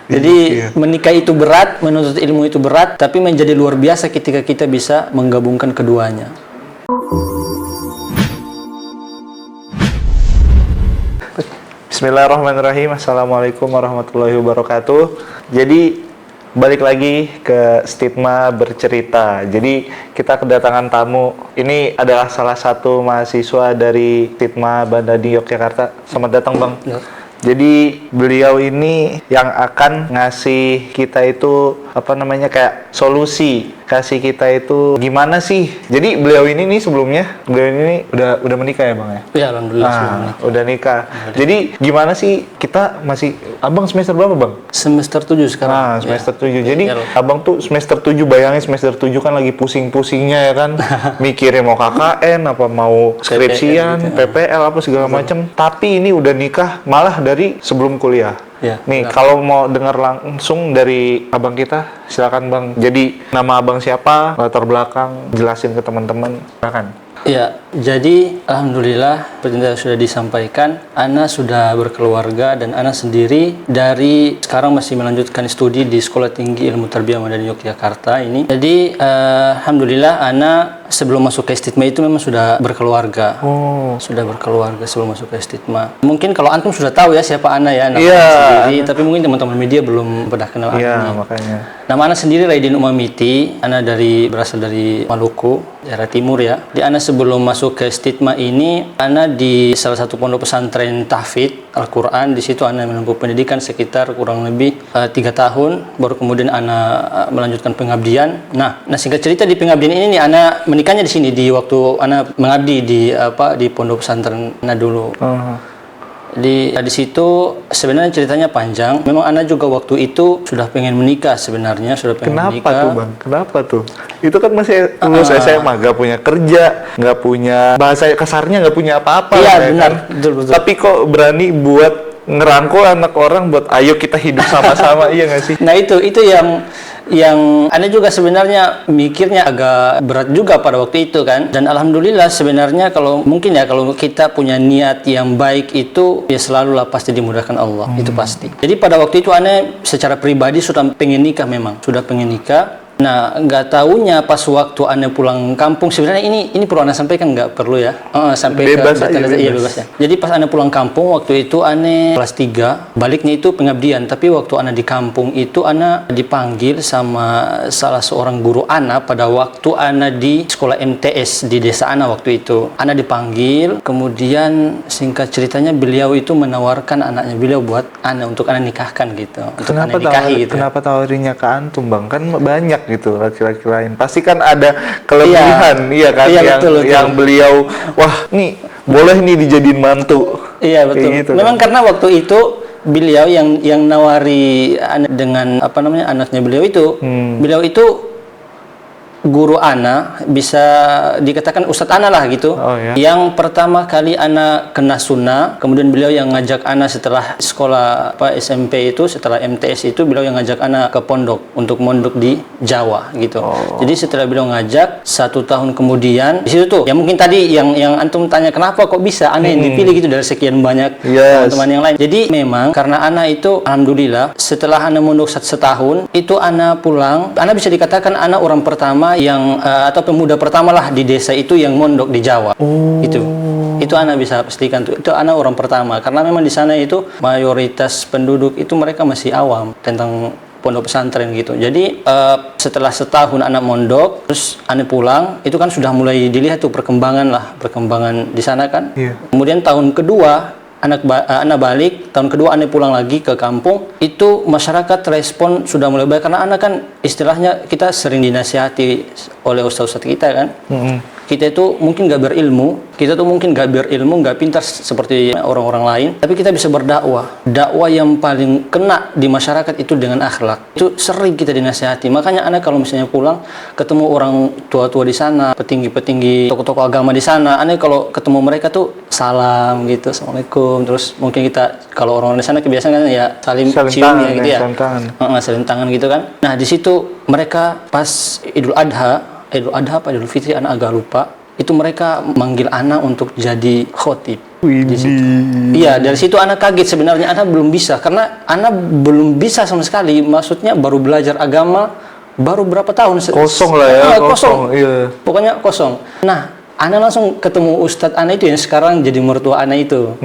Jadi Iya. menikah itu berat, menuntut ilmu itu berat, tapi menjadi luar biasa ketika kita bisa menggabungkan keduanya. Bismillahirrahmanirrahim. Assalamualaikum warahmatullahi wabarakatuh. Jadi balik lagi ke Stigma Bercerita. Jadi kita kedatangan tamu. Ini adalah salah satu mahasiswa dari Stigma Banda di Yogyakarta. Selamat datang, Bang. Ya. Jadi beliau ini yang akan ngasih kita itu kayak solusi, kasih kita itu gimana sih. Jadi beliau ini nih sebelumnya beliau ini udah menikah ya, Bang ya? Ya, alhamdulillah sebelumnya. Udah nikah. Jadi gimana sih kita masih Abang semester berapa, Bang? Semester 7 sekarang. Semester 7. Ya. Jadi Ya. Abang tuh semester 7, bayangin semester 7 kan lagi pusing-pusingnya ya kan. Mikirin mau KKN apa mau skripsian, gitu. PPL apa segala macam. Tapi ini udah nikah malah dari sebelum kuliah. Ya, Nih, benar. kalau mau dengar langsung dari abang kita, silakan, Bang. Jadi nama abang siapa, latar belakang, jelasin ke teman-teman, silakan. Ya, jadi alhamdulillah seperti yang sudah disampaikan, Ana sudah berkeluarga dan Ana sendiri dari sekarang masih melanjutkan studi di Sekolah Tinggi Ilmu Tarbiyah Madani Yogyakarta ini. Jadi alhamdulillah Ana sebelum masuk ke Stigma itu memang sudah berkeluarga. Sudah berkeluarga sebelum masuk ke Stigma. Mungkin kalau antum sudah tahu ya siapa Ana ya, nama Ana sendiri, tapi mungkin teman-teman media belum pernah kenal Ana. Iya, Ini. makanya. Nama Ana sendiri Raidin Umamiti. Ana berasal dari Maluku, daerah timur ya. Di Ana sebelum masuk ke Stigma ini, Ana di salah satu pondok pesantren tahfidz Al-Quran. Di situ Ana menempuh pendidikan sekitar kurang lebih 3 tahun. Baru kemudian Ana melanjutkan pengabdian. Nah, singkat cerita di pengabdian ini nih, Ana menikahnya di sini di waktu Ana mengabdi di pondok pesantren Ana dulu. Di situ sebenarnya ceritanya panjang. Memang Ana juga waktu itu sudah pengen menikah sebenarnya, sudah pengen Kenapa menikah. tuh, Bang? Kenapa tuh? Itu kan masih lulus SMA, nggak punya kerja, nggak punya, bahasa kasarnya nggak punya apa-apa. Iya, ya benar. kan? Betul. Tapi kok berani buat ngerangkul anak orang buat ayo kita hidup sama-sama, iya nggak sih? Nah, itu yang Ana juga sebenarnya mikirnya agak berat juga pada waktu itu kan. Dan alhamdulillah sebenarnya kalau kita punya niat yang baik itu ya selalulah pasti dimudahkan Allah. Itu pasti. Jadi pada waktu itu Ana secara pribadi sudah pengen nikah memang. Sudah pengen nikah. Nah, nggak taunya pas waktu Ana pulang kampung, sebenarnya ini perlu Ana sampaikan, nggak perlu ya? Sampai Bebas ke aja, detail iya bebas ya. Jadi pas Ana pulang kampung waktu itu Ana kelas 3, baliknya itu pengabdian, tapi waktu Ana di kampung itu Ana dipanggil sama salah seorang guru Ana pada waktu Ana di sekolah MTS di desa Ana waktu itu. Ana dipanggil, kemudian singkat ceritanya beliau itu menawarkan anaknya beliau buat Ana untuk Ana nikahkan gitu. Untuk Ana nikahi gitu. Kenapa tawarinya ke antum, Bang? Kan banyak gitu laki-laki lain. Pasti kan ada kelebihan, iya kan? Iya, betul. Yang beliau, wah nih boleh nih dijadiin mantu. Iya, betul. Gitu, Memang kan? karena waktu itu beliau yang nawari dengan anaknya beliau itu, beliau itu guru Ana, bisa dikatakan Ustadz Ana lah gitu. Oh, ya. Yang pertama kali Ana kena sunnah, kemudian beliau yang ngajak Ana setelah sekolah SMP itu, setelah MTS itu beliau yang ngajak Ana ke pondok untuk mondok di Jawa gitu. Jadi setelah beliau ngajak 1 tahun kemudian di situ tuh, ya mungkin tadi yang antum tanya kenapa kok bisa Ana yang dipilih gitu dari sekian banyak teman-teman yang lain. Jadi memang karena Ana itu alhamdulillah setelah Ana mondok setahun itu Ana pulang, Ana bisa dikatakan Ana orang pertama yang atau pemuda pertama lah di desa itu yang mondok di Jawa. Itu Ana bisa pastikan tuh. Itu Ana orang pertama karena memang di sana itu mayoritas penduduk itu mereka masih awam tentang pondok pesantren gitu. Jadi setelah setahun Ana mondok, terus Ana pulang, itu kan sudah mulai dilihat tuh perkembangan di sana kan. Iya. Kemudian tahun kedua Ana balik, tahun kedua Ana pulang lagi ke kampung, itu masyarakat respon sudah mulai baik karena Ana kan istilahnya kita sering dinasihati oleh ustaz-ustaz kita kan. Kita itu mungkin gak berilmu, gak pintar seperti orang-orang lain, tapi kita bisa berdakwah. Dakwah yang paling kena di masyarakat itu dengan akhlak. Itu sering kita dinasihati. Makanya Ana kalau misalnya pulang ketemu orang tua-tua di sana, petinggi-petinggi, tokoh-tokoh agama di sana, Ana kalau ketemu mereka tuh salam gitu, assalamualaikum. Terus mungkin kita kalau orang di sana kebiasaan kan ya salim cium ya gitu ya. Salim tangan gitu kan. Nah, di situ mereka pas Idul Adha apa Idul Fitri Ana agak lupa. itu mereka manggil ana untuk jadi khotib. Di situ. Widih. Iya, dari situ ana kaget sebenarnya. Ana belum bisa karena ana belum bisa sama sekali. Maksudnya baru belajar agama baru berapa tahun. Kosong lah ya, kosong. Iya. Pokoknya kosong. Nah, ana langsung ketemu Ustadz ana itu yang sekarang jadi mertua ana itu.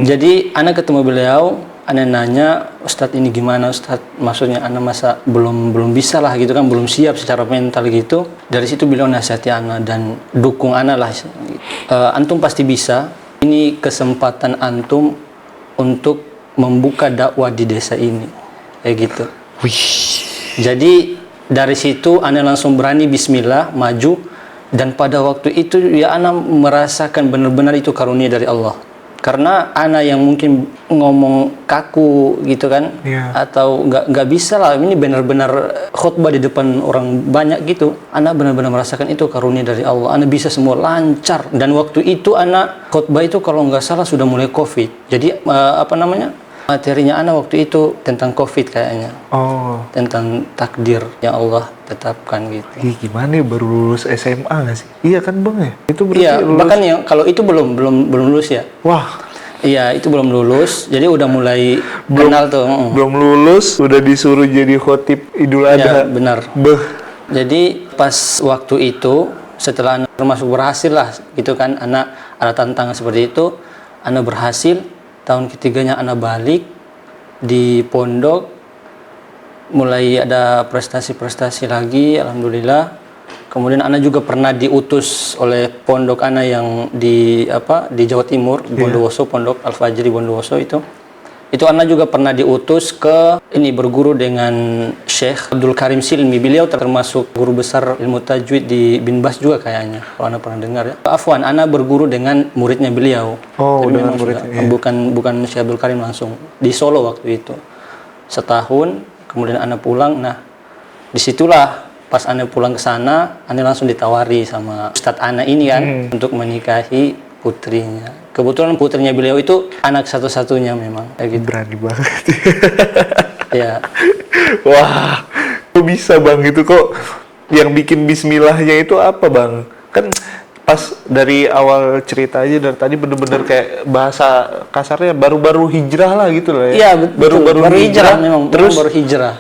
Jadi ana ketemu beliau, ana nanya, Ustadz ini gimana Ustadz? Maksudnya ana masa belum bisa lah gitu kan, belum siap secara mental gitu. Dari situ beliau nasihati ana dan dukung ana lah. Antum pasti bisa. Ini kesempatan antum untuk membuka dakwah di desa ini, kayak gitu. Wih. Jadi dari situ ana langsung berani Bismillah maju, dan pada waktu itu ya ana merasakan benar-benar itu karunia dari Allah. Karena ana yang mungkin ngomong kaku gitu kan, atau nggak bisa lah, ini benar-benar khutbah di depan orang banyak gitu. Ana benar-benar merasakan itu karunia dari Allah. Ana bisa semua lancar, dan waktu itu ana khutbah itu kalau nggak salah sudah mulai COVID. Jadi materinya ana waktu itu tentang COVID kayaknya. Tentang takdir yang Allah tetapkan gitu. Gimana ya, baru lulus SMA nggak sih? Iya kan Bang ya? Itu berarti Iya, lulus. bahkan yang kalau itu belum lulus ya. Wah, Iya, itu belum lulus. Jadi udah mulai kenal tuh. belum lulus udah disuruh jadi khotib Idul Iya, Adha. benar. Jadi pas waktu itu setelah anak termasuk berhasil lah gitu kan, anak ada tantangan seperti itu, anak berhasil. Tahun ketiganya anak balik di pondok, mulai ada prestasi-prestasi lagi, alhamdulillah. Kemudian anak juga pernah diutus oleh pondok anak yang di Jawa Timur, Bondowoso, pondok Al-Fajri Bondowoso itu. Itu anak juga pernah diutus ke ini berguru dengan Syekh Abdul Karim Silmi. Beliau termasuk guru besar ilmu tajwid di Bin Bas juga kayaknya, kalau anak pernah dengar ya. Afwan, anak berguru dengan muridnya beliau. Tapi dengan memang muridnya, sudah, bukan Syekh Abdul Karim langsung. Di Solo waktu itu. Setahun, kemudian anak pulang. Nah, disitulah pas anak pulang ke sana, anak langsung ditawari sama Ustadz anak ini kan untuk menikahi putrinya. Kebetulan putrinya beliau itu anak satu-satunya memang. Gitu. Berani banget. Ya. Wah, kok bisa Bang itu, kok yang bikin bismillahnya itu apa Bang? Kan pas dari awal cerita aja dari tadi bener-bener kayak bahasa kasarnya baru-baru hijrah lah gitu loh ya. Iya, baru hijrah memang. Terus baru hijrah.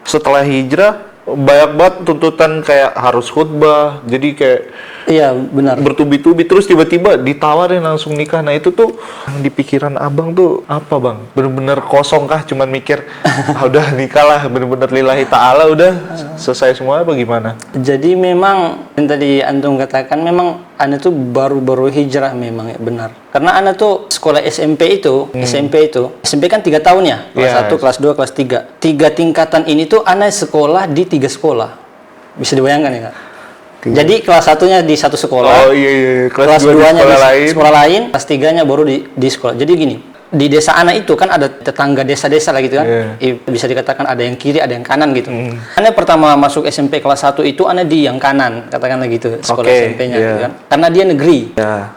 setelah hijrah banyak banget tuntutan kayak harus khutbah. Jadi kayak Iya, benar. bertubi-tubi, terus tiba-tiba ditawarin langsung nikah. Nah itu tuh yang di pikiran abang tuh apa Bang? Bener-bener kosong kah? Cuman mikir udah nikah lah, bener-bener lillahi ta'ala udah selesai semua apa gimana? Jadi memang yang tadi antum katakan, memang Ana tuh baru-baru hijrah memang ya, benar. Karena Ana tuh sekolah SMP SMP kan 3 tahun ya, kelas 1, kelas 2, kelas 3. 3 tingkatan ini tuh Ana sekolah di 3 sekolah. Bisa dibayangkan ya Kak? Jadi kelas 1-nya di satu sekolah. Oh iya. Kelas 2-nya di sekolah lain, kelas 3-nya baru di sekolah. Jadi gini, di desa Ana itu kan ada tetangga desa-desa lah gitu kan. Bisa dikatakan ada yang kiri, ada yang kanan gitu. Ana pertama masuk SMP kelas 1 itu Ana di yang kanan, katakanlah gitu, sekolah SMP-nya gitu kan. Karena dia negeri.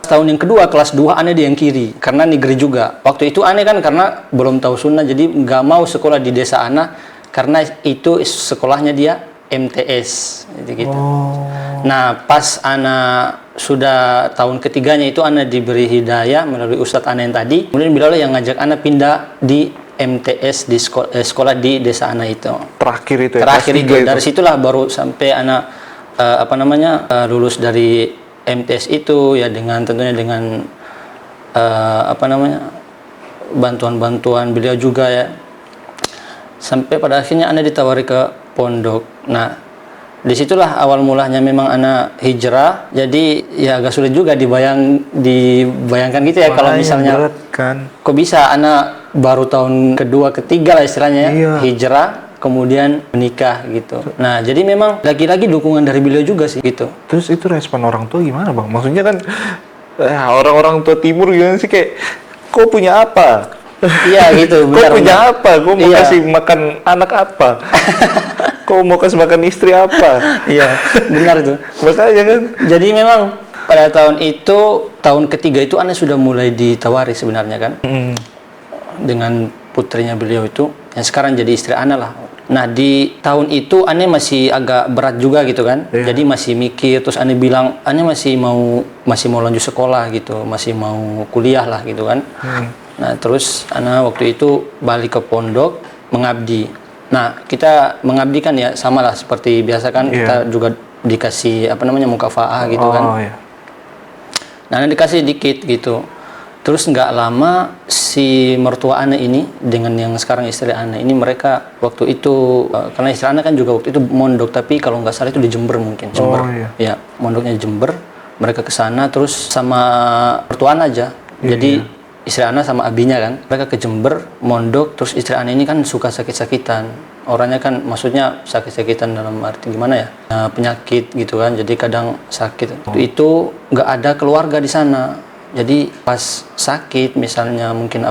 Tahun yang kedua kelas 2 Ana di yang kiri, karena negeri juga. Waktu itu Ana kan karena belum tahu sunnah, jadi nggak mau sekolah di desa Ana, karena itu sekolahnya dia MTS gitu. Nah, pas Ana sudah tahun ketiganya itu Ana diberi hidayah melalui Ustadz Ana yang tadi. Kemudian beliau yang ngajak Ana pindah di MTS di sekolah di desa Ana itu. Terakhir itu ya. Terakhir itu. Dari situlah baru sampai Ana lulus dari MTS itu ya, dengan tentunya dengan bantuan-bantuan beliau juga ya. Sampai pada akhirnya Ana ditawari ke pondok. Nah, disitulah awal mulanya memang Ana hijrah. Jadi ya agak sulit juga dibayangkan gitu ya. Kalau misalnya berat, kan? Kok bisa Ana baru tahun kedua ketiga lah istilahnya hijrah, kemudian menikah gitu. Nah, jadi memang lagi-lagi dukungan dari beliau juga sih gitu. Terus itu respon orang tua gimana Bang? Maksudnya kan orang-orang tua timur gimana sih, kayak kok punya apa? Iya gitu, benar. Kok punya apa? Kok mau kasih makan anak apa? Kok mau kasih makan istri apa? Iya, benar itu. Makanya kan. Jadi memang pada tahun itu, tahun ketiga itu Ana sudah mulai ditawari sebenarnya kan. Dengan putrinya beliau itu, yang sekarang jadi istri Ana lah. Nah di tahun itu Ane masih agak berat juga gitu kan. Jadi masih mikir, terus Ane bilang Ane masih mau lanjut sekolah gitu, masih mau kuliah lah gitu kan. Nah terus Ana waktu itu balik ke pondok mengabdi. Nah kita mengabdi kan ya sama lah seperti biasa kan, kita juga dikasih mukafaah gitu kan. Nah Ana dikasih dikit gitu. Terus nggak lama si mertua Ana ini dengan yang sekarang istri Ana ini, mereka waktu itu karena istri Ana kan juga waktu itu mondok, tapi kalau nggak salah itu di Jember mungkin. Jember. Ya, mondoknya di Jember. Mereka ke sana terus sama mertua Ana aja. Jadi istri Ana sama abinya kan, mereka ke Jember mondok, terus istri Ana ini kan suka sakit-sakitan. Orangnya kan maksudnya sakit-sakitan dalam arti gimana ya? Penyakit gitu kan. Jadi kadang sakit. Itu nggak ada keluarga di sana. Jadi pas sakit misalnya mungkin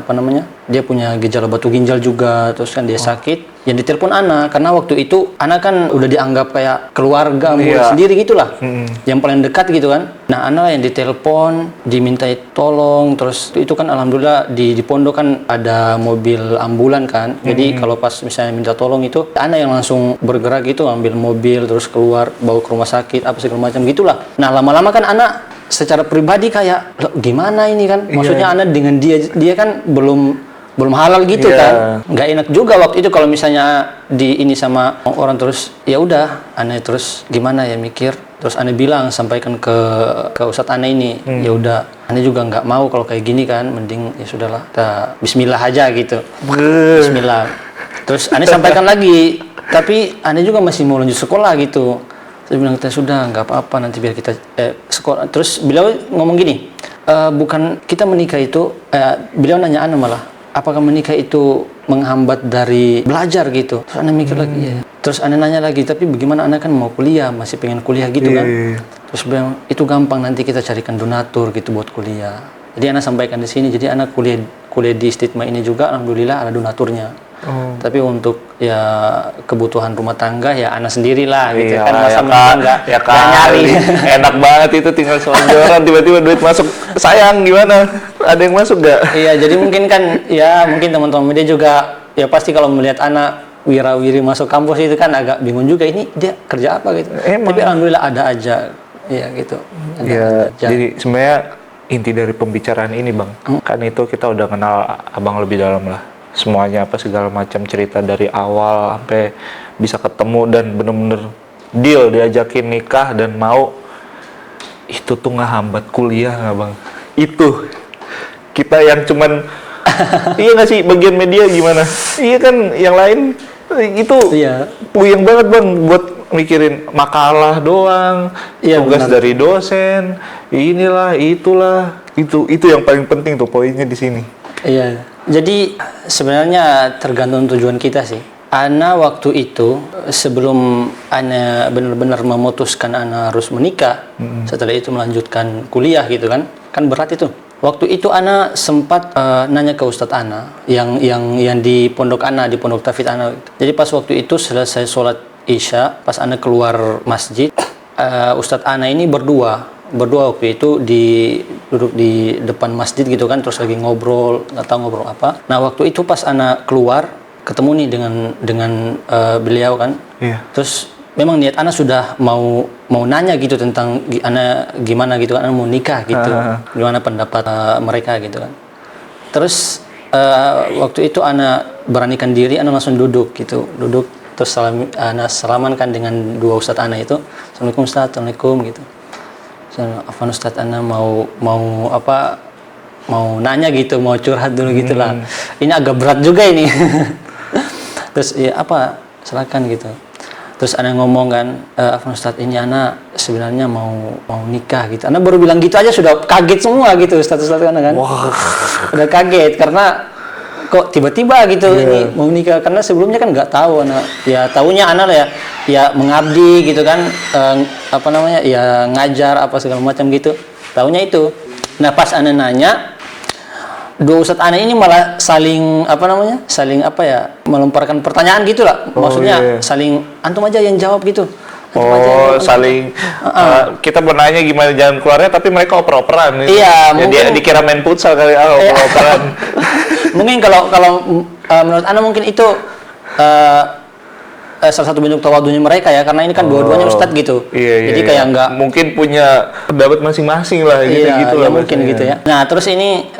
dia punya gejala batu ginjal juga, terus kan dia sakit, yang ditelepon Ana karena waktu itu Ana kan udah dianggap kayak keluarga murid sendiri gitulah, yang paling dekat gitu kan. Nah Ana yang ditelepon, dimintai tolong, terus itu kan alhamdulillah di pondok kan ada mobil ambulan kan, jadi kalau pas misalnya minta tolong itu Ana yang langsung bergerak gitu, ambil mobil terus keluar bawa ke rumah sakit apa segala macam gitulah. Nah lama-lama kan Ana secara pribadi kayak gimana ini kan, maksudnya Ana dengan dia kan belum halal gitu kan, nggak enak juga waktu itu kalau misalnya di ini sama orang. Terus ya udah Ana terus gimana ya mikir, terus Ana bilang sampaikan ke Ustadz Ana ini, ya udah Ana juga nggak mau kalau kayak gini kan, mending ya sudahlah kita Bismillah aja gitu. Bismillah. Terus Ana sampaikan lagi, tapi Ana juga masih mau lanjut sekolah gitu. Saya bilang kita sudah nggak apa-apa, nanti biar kita sekolah. Terus beliau ngomong gini, bukan kita menikah itu, beliau nanya Ana malah, apakah menikah itu menghambat dari belajar gitu. Terus Ana mikir lagi, ya. Terus Ana nanya lagi, tapi bagaimana Ana kan mau kuliah, masih pengen kuliah gitu kan. Terus beliau, itu gampang, nanti kita carikan donatur gitu buat kuliah. Jadi Ana sampaikan di sini, jadi Ana kuliah di Stigma ini juga, alhamdulillah ada donaturnya. Tapi untuk ya kebutuhan rumah tangga ya Ana sendirilah gitu kan, masa nggak nyari. Enak banget itu tinggal selonjoran tiba-tiba duit masuk, sayang gimana, ada yang masuk nggak? Iya, jadi mungkin kan ya mungkin teman-teman media juga ya pasti kalau melihat Ana wira-wiri masuk kampus itu kan agak bingung juga, ini dia kerja apa gitu. Tapi alhamdulillah ada aja ya gitu. Jadi sebenarnya inti dari pembicaraan ini Bang, kan itu kita udah kenal Abang lebih dalam lah, semuanya apa segala macam cerita dari awal sampai bisa ketemu dan bener-bener deal diajakin nikah dan mau. Itu tuh nggak hambat kuliah nggak Bang? Itu kita yang cuman iya nggak sih, bagian media gimana? Iya kan, yang lain itu puyeng banget Bang buat mikirin makalah doang, tugas dari dosen, inilah itulah, itu yang paling penting tuh poinnya di sini. Iya, jadi sebenarnya tergantung tujuan kita sih. Ana waktu itu sebelum Ana benar-benar memutuskan Ana harus menikah, setelah itu melanjutkan kuliah gitu kan berat itu. Waktu itu Ana sempat nanya ke Ustadz Ana yang di pondok Ana, di pondok Tafid Ana. Jadi pas waktu itu selesai sholat Isya, pas Ana keluar masjid, Ustadz Ana ini berdua waktu itu duduk di depan masjid gitu kan, terus lagi ngobrol, nggak tahu ngobrol apa. Nah waktu itu pas Ana keluar ketemu nih dengan beliau kan, terus memang niat Ana sudah mau nanya gitu tentang Ana gimana gitu kan, Ana mau nikah gitu, gimana pendapat mereka gitu kan. Terus waktu itu Ana beranikan diri, Ana langsung duduk terus Ana salaman kan dengan dua Ustadz Ana itu, Assalamualaikum Ustadz, Assalamualaikum gitu. Afwan Ustadz, Ana mau nanya gitu, mau curhat dulu gitulah. Ini agak berat juga ini. Terus ya apa, silakan gitu. Terus Ana ngomong kan, Afwan Ustadz, ini Ana sebenarnya mau nikah gitu. Ana baru bilang gitu aja sudah kaget semua gitu Ustadz Ana kan. Udah kaget karena kok tiba-tiba gitu ini mau nikah, karena sebelumnya kan nggak tahu Ana. Ya tahunya Ana lah ya mengabdi gitu kan, ya ngajar apa segala macam gitu. Tahunya itu. Nah pas Ana nanya, dua Ustadz Ana ini malah saling melemparkan pertanyaan gitu lah. Maksudnya saling antum aja yang jawab gitu. Saling kita bertanya gimana jalan keluarnya, tapi mereka oper-operan. Iya, dia dikira main futsal kali, oper-operan. Mungkin kalau menurut Ana mungkin itu salah satu bentuk tawadunya mereka ya, karena ini kan dua-duanya ustadz gitu. Jadi kayak nggak mungkin punya pendapat masing-masing lah gitu ya lah. Mungkin gitu ya. Nah, terus ini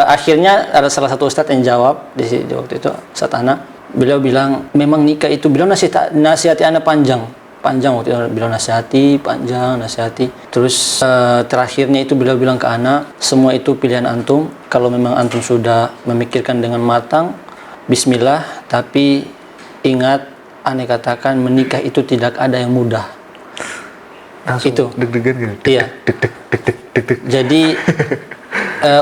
akhirnya ada salah satu ustadz yang jawab di waktu itu, Ustadz Ana. Beliau bilang memang nikah itu, beliau nasihati Ana panjang waktu itu, beliau nasihati terus terakhirnya itu beliau bilang ke Ana, semua itu pilihan antum, kalau memang antum sudah memikirkan dengan matang, bismillah, tapi ingat, Ana katakan menikah itu tidak ada yang mudah. Langsung itu deg-degan gitu. Iya. Jadi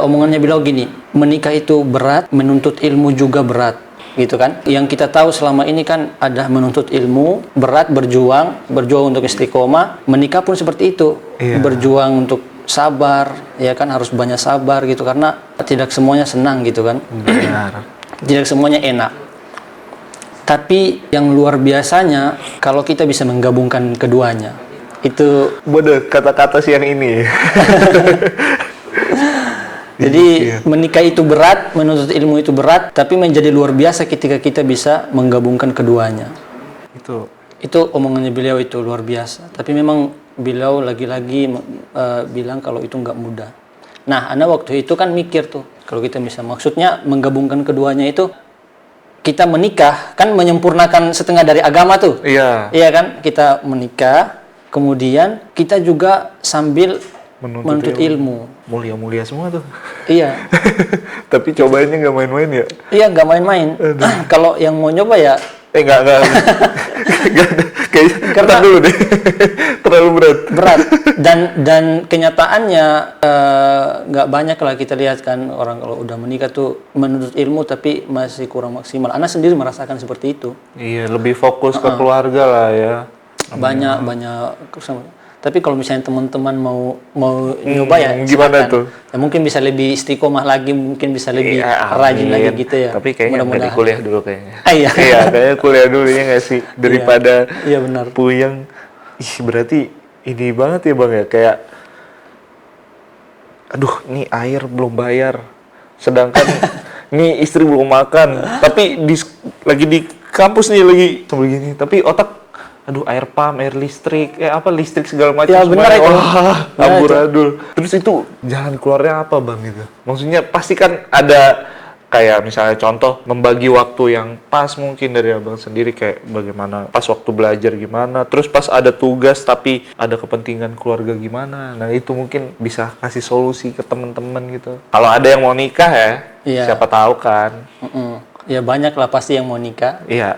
omongannya beliau gini, menikah itu berat, menuntut ilmu juga berat, gitu kan. Yang kita tahu selama ini kan ada menuntut ilmu, berat, berjuang untuk istiqomah. Menikah pun seperti itu, berjuang untuk sabar, ya kan, harus banyak sabar gitu, karena tidak semuanya senang gitu kan. Benar. Tidak semuanya enak. Tapi yang luar biasanya kalau kita bisa menggabungkan keduanya. Itu bodoh kata-kata siang ini. Jadi menikah itu berat, menuntut ilmu itu berat, tapi menjadi luar biasa ketika kita bisa menggabungkan keduanya. Itu omongannya beliau itu luar biasa. Tapi memang beliau lagi-lagi bilang kalau itu nggak mudah. Nah, Ana waktu itu kan mikir tuh, kalau kita bisa, maksudnya menggabungkan keduanya itu, kita menikah kan menyempurnakan setengah dari agama tuh. Iya kan, kita menikah, kemudian kita juga sambil menuntut ilmu. Mulia-mulia semua tuh. Iya. Tapi cobainnya nggak main-main ya? Iya, nggak main-main. Kalau yang mau nyoba ya... Nggak. Kayaknya dulu deh. Terlalu berat. Dan kenyataannya nggak banyak lah kita lihat kan, orang kalau udah menikah tuh menuntut ilmu tapi masih kurang maksimal. Ana sendiri merasakan seperti itu. Iya, lebih fokus ke keluarga lah ya. Banyak. Tapi kalau misalnya teman-teman mau nyoba ya gimana silakan. tuh? Ya, mungkin bisa lebih istiqomah lagi, mungkin bisa lebih rajin lagi gitu ya. Tapi kayaknya dari kuliah dulu kayaknya. Iya. Kayaknya kuliah dulu ya nggak sih, daripada benar. puyeng. Berarti ini banget ya Bang ya, kayak aduh, nih air belum bayar. Sedangkan nih istri belum makan, tapi lagi di kampus nih lagi sambil gini, tapi otak aduh, air pump, air listrik, listrik segala macam. Ya benar itu. Wah, amburadul. Terus itu jalan keluarnya apa Bang itu? Maksudnya pasti kan ada kayak misalnya contoh membagi waktu yang pas mungkin dari Abang sendiri, kayak bagaimana pas waktu belajar gimana, terus pas ada tugas tapi ada kepentingan keluarga gimana. Nah, itu mungkin bisa kasih solusi ke teman-teman gitu. Kalau ada yang mau nikah ya, siapa tahu kan. Ya banyak lah pasti yang mau nikah. Iya.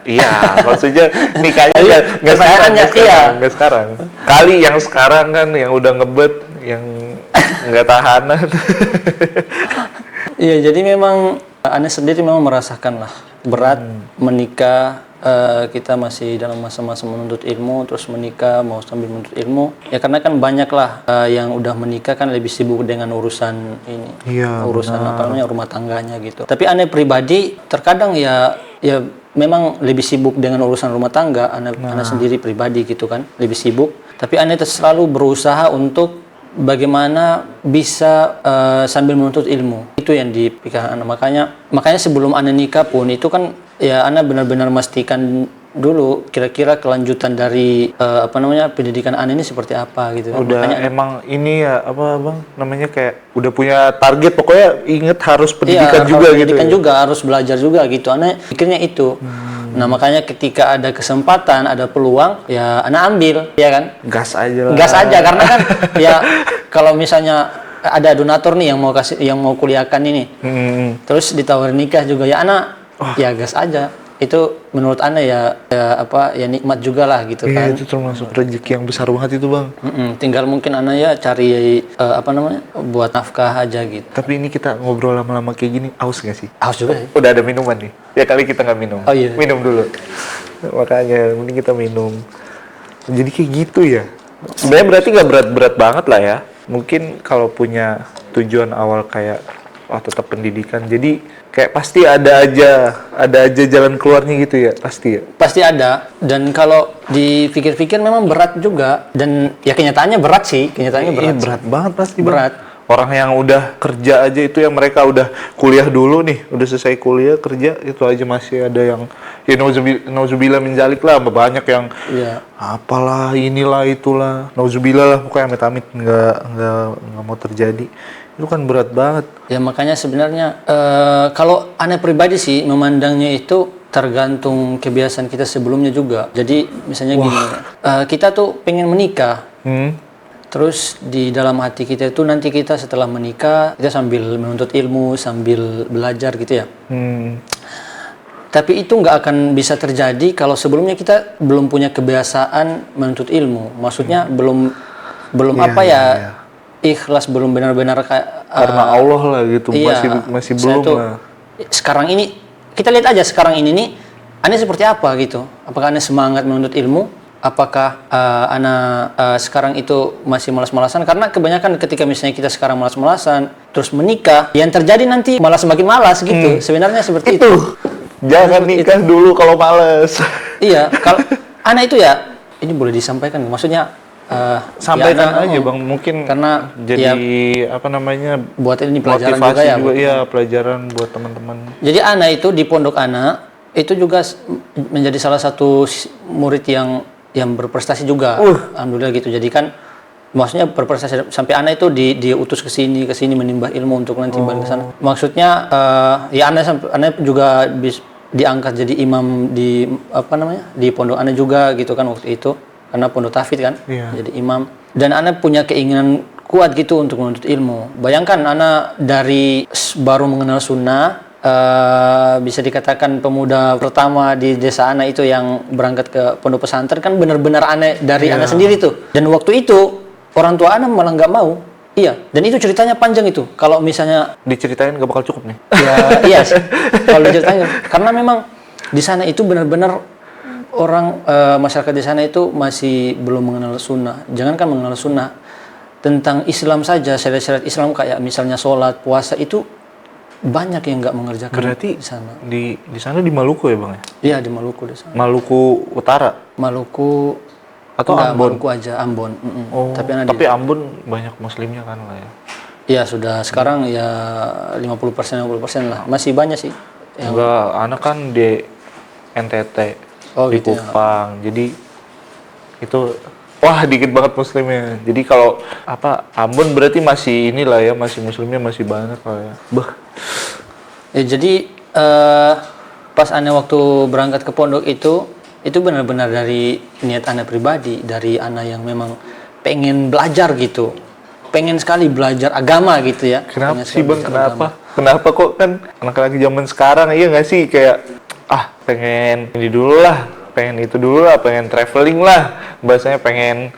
Maksudnya nikahnya nggak sekarang. Kali yang sekarang kan yang udah ngebet, yang nggak tahanan. Iya, jadi memang Ana sendiri memang merasakan lah berat menikah. Kita masih dalam masa-masa menuntut ilmu, terus menikah mau sambil menuntut ilmu. Ya karena kan banyak lah yang udah menikah kan lebih sibuk dengan urusan ini, urusan rumah tangganya gitu. Tapi Ana pribadi terkadang ya memang lebih sibuk dengan urusan rumah tangga. Ana sendiri pribadi gitu kan lebih sibuk. Tapi Ana selalu berusaha untuk bagaimana bisa sambil menuntut ilmu. Itu yang dipikirkan Ana. Makanya sebelum Ana nikah pun itu kan ya Ana benar-benar memastikan dulu kira-kira kelanjutan dari pendidikan Ana ini seperti apa gitu. Udah emang ini ya Bang namanya, kayak udah punya target, pokoknya inget harus pendidikan juga gitu. Pendidikan juga, harus belajar juga gitu. Ana pikirnya itu. Nah, makanya ketika ada kesempatan, ada peluang, ya Ana ambil, ya kan? Gas aja karena kan ya kalau misalnya ada donatur nih yang mau kuliahkan ini. Terus ditawarin nikah juga, ya Ana ya gas aja. Itu menurut Ana ya nikmat juga lah gitu kan. Itu termasuk rezeki yang besar banget itu Bang. Tinggal mungkin Ana ya cari buat nafkah aja gitu. Tapi ini kita ngobrol lama-lama kayak gini, aus nggak sih? Aus juga sih. Udah ada minuman nih. Ya kali kita nggak minum. Oh iya. Minum dulu. Makanya mending kita minum. Jadi kayak gitu ya. Sebenarnya berarti nggak berat-berat banget lah ya. Mungkin kalau punya tujuan awal kayak tetap pendidikan, jadi kayak pasti ada aja jalan keluarnya gitu ya, pasti ada. Dan kalau dipikir-pikir memang berat juga, dan ya kenyataannya berat sih, berat banget pasti berat. orang yang udah kerja aja itu, yang mereka udah kuliah dulu nih, udah selesai kuliah kerja itu aja masih ada yang ya nauzubillah min zalik lah, banyak yang Iya. apalah inilah itulah, nauzubillah lah, pokoknya amit-amit nggak mau terjadi. Itu kan berat banget. Ya makanya sebenarnya kalau ana pribadi sih memandangnya itu tergantung kebiasaan kita sebelumnya juga. Jadi misalnya gini, kita tuh pengen menikah. Terus di dalam hati kita itu nanti kita setelah menikah kita sambil menuntut ilmu, sambil belajar gitu ya. Tapi itu nggak akan bisa terjadi kalau sebelumnya kita belum punya kebiasaan menuntut ilmu. Maksudnya belum ikhlas, belum benar-benar kayak Karena Allah lah gitu, masih belum tuh, lah. Sekarang ini kita lihat aja sekarang ini nih, Anda seperti apa gitu? Apakah Anda semangat menuntut ilmu? Apakah sekarang itu masih malas-malasan? Karena kebanyakan ketika misalnya kita sekarang malas-malasan, terus menikah, yang terjadi nanti malah semakin malas gitu. Sebenarnya seperti itu. Jangan nikah dulu kalau males. Iya, kalau anak itu ya, ini boleh disampaikan. Maksudnya sampaikan ya, aja bang, mungkin karena jadi apa namanya, buat ini pelajaran motivasi juga ya. Iya, pelajaran buat teman-teman. Jadi anak itu di pondok anak itu juga menjadi salah satu murid yang berprestasi juga. Alhamdulillah gitu. Jadi kan maksudnya berprestasi sampai anak itu diutus ke sini menimba ilmu untuk nanti balik ke sana. Maksudnya ya anak juga diangkat jadi imam di di pondok anak juga gitu kan waktu itu, karena pondok tahfidz kan. Jadi imam, dan anak punya keinginan kuat gitu untuk menuntut ilmu. Bayangkan anak dari baru mengenal sunnah, bisa dikatakan pemuda pertama di desa anak itu yang berangkat ke pondok pesantren, kan benar-benar anak dari anak sendiri tuh. Dan waktu itu orang tua anak malah nggak mau. Iya, dan itu ceritanya panjang itu. Kalau misalnya diceritain nggak bakal cukup nih. Ya iya sih. Kalau diceritain, karena memang di sana itu benar-benar orang masyarakat di sana itu masih belum mengenal sunnah. Jangankan mengenal sunnah, tentang Islam saja, syariat-syariat Islam kayak misalnya sholat, puasa itu banyak yang nggak mengerjakan. Berarti di sana. Di sana di Maluku ya bang ya? Iya, di Maluku di sana. Maluku Utara Maluku atau enggak, Ambon? Maluku aja, Ambon. Oh, tapi Ambon banyak muslimnya kan lah ya? Iya, sudah sekarang ya 50% lah. Masih banyak sih. Enggak, anak kan di NTT, di gitu Kupang. Ya. Jadi itu wah dikit banget muslimnya. Jadi kalau Ambon berarti masih inilah ya, masih muslimnya masih banyak lah ya. Ya, jadi pas Ana waktu berangkat ke pondok itu benar-benar dari niat Ana pribadi, dari Ana yang memang pengen belajar gitu, pengen sekali belajar agama gitu ya. Kenapa sih bang? Kenapa kok kan anak-anak zaman sekarang iya nggak sih, kayak pengen ini dulu lah, pengen itu dulu lah, pengen traveling lah, bahasanya pengen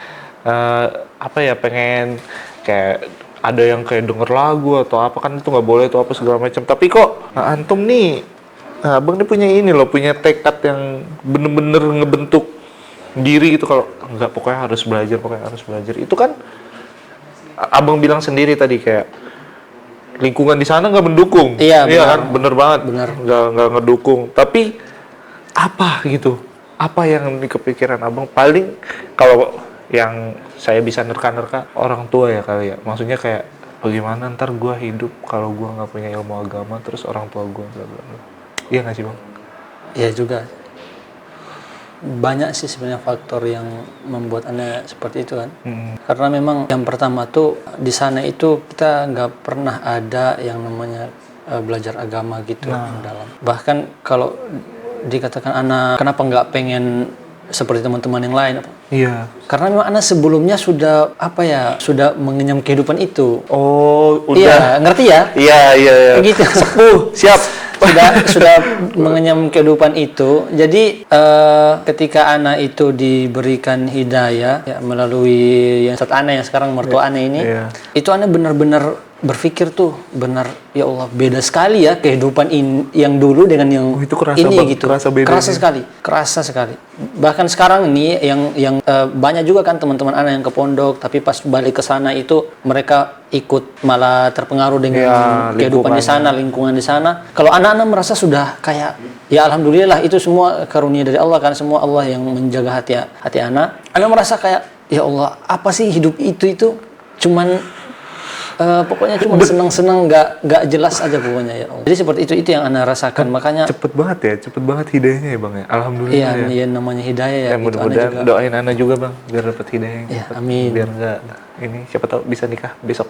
pengen kayak ada yang kayak denger lagu atau apa, kan itu nggak boleh atau apa segala macam. Tapi kok antum nih, abang nih punya ini loh, punya tekad yang bener-bener ngebentuk diri gitu, kalau nggak pokoknya harus belajar. Itu kan abang bilang sendiri tadi kayak lingkungan di sana nggak mendukung. Iya kan, bener banget. Nggak ngedukung. Tapi apa gitu? Apa yang di kepikiran abang? Paling kalau yang saya bisa nerka-nerka orang tua ya kali ya. Maksudnya kayak bagaimana ntar gue hidup kalau gue nggak punya ilmu agama, terus orang tua gue nggak. Iya nggak sih bang? Iya juga. Banyak sih sebenarnya faktor yang membuat Anda seperti itu kan. Karena memang yang pertama tuh di sana itu kita nggak pernah ada yang namanya belajar agama gitu dalam. Bahkan kalau dikatakan Anda kenapa nggak pengen seperti teman-teman yang lain? Iya. Karena memang Anda sebelumnya sudah sudah mengenyam kehidupan itu. Oh, udah. Iya, ngerti ya? Iya. Begitu. Sepuh, siap. sudah mengenyam kehidupan itu. Jadi ketika anak itu diberikan hidayah ya, melalui yang saat anak yang sekarang mertua anak ini, itu anak benar-benar berpikir tuh benar, ya Allah beda sekali ya kehidupan yang dulu dengan yang itu kerasa ini gitu. Kerasa sekali. Bahkan sekarang ini yang banyak juga kan teman-teman anak yang ke pondok, tapi pas balik ke sana itu mereka ikut malah terpengaruh dengan kehidupan di sana, lingkungan di sana. Kalau anak-anak merasa sudah kayak ya alhamdulillah, itu semua karunia dari Allah kan, semua Allah yang menjaga hati anak. Anak merasa kayak ya Allah, apa sih hidup itu cuman Pokoknya cuma senang-senang, nggak jelas aja pokoknya ya Allah. Jadi seperti itu yang ana rasakan, makanya cepet banget hidayahnya ya bang ya. Alhamdulillah iya, ya. iya namanya hidayah ya. Ya gitu. mudah-mudahan doain Ana juga bang biar dapat hidayah yang Ya, cepat. amin. Biar nggak ini siapa tahu bisa nikah besok.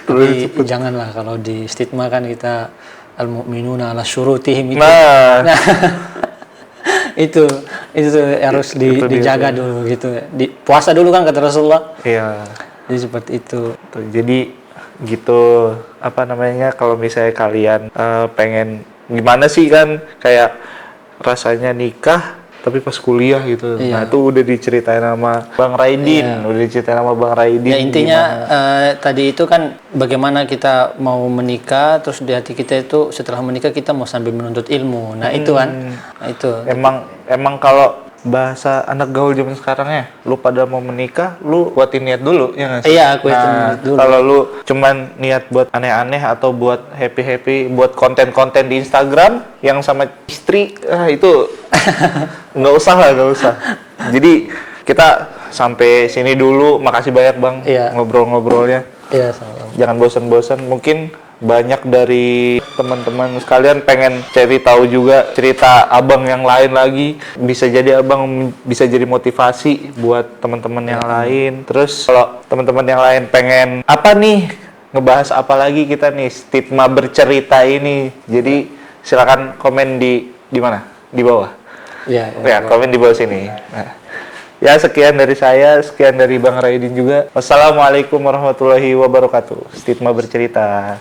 Tapi janganlah, kalau di stigma kan kita al-mu'minuna ala syurutihim itu. Nah, itu harus dijaga dulu gitu. Puasa dulu kan kata Rasulullah. iya. Jadi seperti itu. Tuh, jadi gitu apa namanya kalau misalnya kalian pengen gimana sih kan kayak rasanya nikah tapi pas kuliah gitu. Iya. Nah, itu udah diceritain sama Bang Raidin, udah diceritain sama Bang Raidin. Ya intinya tadi itu kan bagaimana kita mau menikah, terus di hati kita itu setelah menikah kita mau sambil menuntut ilmu. Nah, itu kan. Nah, itu. Emang kalau bahasa anak gaul zaman sekarang ya, lu pada mau menikah, lu kuatin niat dulu ya nggak sih? Iya, aku itu dulu. Kalau lu cuman niat buat aneh-aneh atau buat happy-happy, buat konten-konten di Instagram yang sama istri, itu nggak usah. Jadi kita sampai sini dulu. Makasih banyak bang ngobrol-ngobrolnya. Iya, sama. Jangan bosan-bosan. Mungkin banyak dari teman-teman sekalian pengen cari tahu juga cerita abang yang lain lagi. Bisa jadi abang bisa jadi motivasi buat teman-teman yang lain. Terus kalau teman-teman yang lain pengen apa nih, ngebahas apa lagi kita nih stigma bercerita ini. Jadi silakan komen di mana? Di bawah. Ya, Komen di bawah sini. Nah. Ya, sekian dari saya, sekian dari Bang Raidin juga. Wassalamualaikum warahmatullahi wabarakatuh. Stigma bercerita.